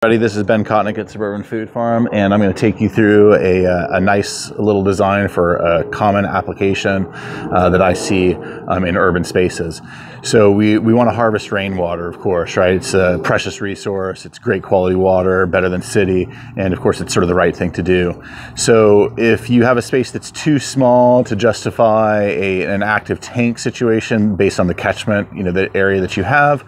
This is Ben Kotnik at Suburban Food Farm, and I'm going to take you through a nice little design for a common application that I see in urban spaces. So we want to harvest rainwater, of course, right? It's a precious resource, it's great quality water, better than city, and of course it's sort of the right thing to do. So if you have a space that's too small to justify an active tank situation based on the catchment, the area that you have,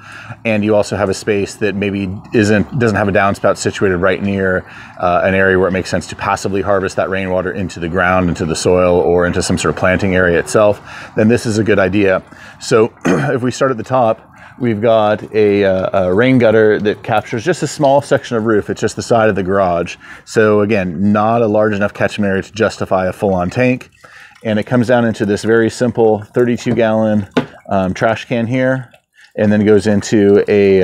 and you also have a space that maybe doesn't have a downspout situated right near an area where it makes sense to passively harvest that rainwater into the ground, into the soil, or into some sort of planting area itself, then this is a good idea. So if we start at the top, we've got a rain gutter that captures just a small section of roof. It's just the side of the garage. So again, not a large enough catchment area to justify a full-on tank. And it comes down into this very simple 32-gallon trash can here, and then goes into a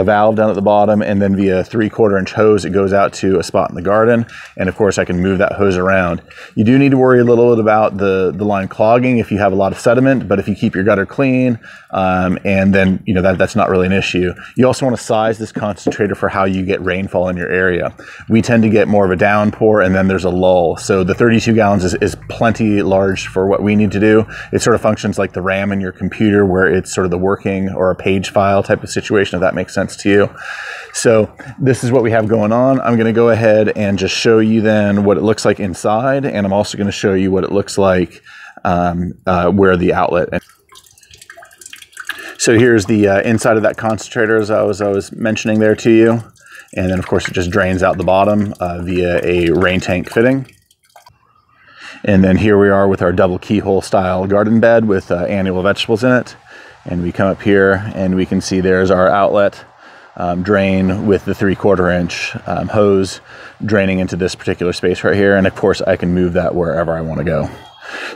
valve down at the bottom, and then via a 3/4 inch hose, it goes out to a spot in the garden. And of course, I can move that hose around. You do need to worry a little bit about the line clogging if you have a lot of sediment, but if you keep your gutter clean, and then that's not really an issue. You also want to size this concentrator for how you get rainfall in your area. We tend to get more of a downpour, and then there's a lull. So the 32 gallons is plenty large for what we need to do. It sort of functions like the RAM in your computer, where it's sort of the working or a page file type of situation, if that makes sense to you. So this is what we have going on. I'm going to go ahead and just show you then what it looks like inside, and I'm also going to show you what it looks like where the outlet. So here's the inside of that concentrator, as I was mentioning there to you, and then of course it just drains out the bottom via a rain tank fitting. And then here we are with our double keyhole style garden bed with annual vegetables in it. And we come up here and we can see there's our outlet drain with the 3/4 inch hose draining into this particular space right here. And of course I can move that wherever I want to go.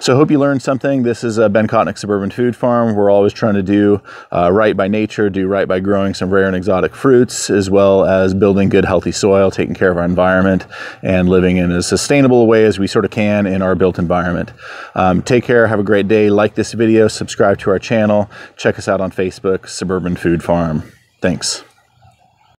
So I hope you learned something. This is Ben Kotnik Suburban Food Farm. We're always trying to do right by nature, do right by growing some rare and exotic fruits, as well as building good, healthy soil, taking care of our environment, and living in as sustainable a way as we sort of can in our built environment. Take care. Have a great day. Like this video. Subscribe to our channel. Check us out on Facebook, Suburban Food Farm. Thanks.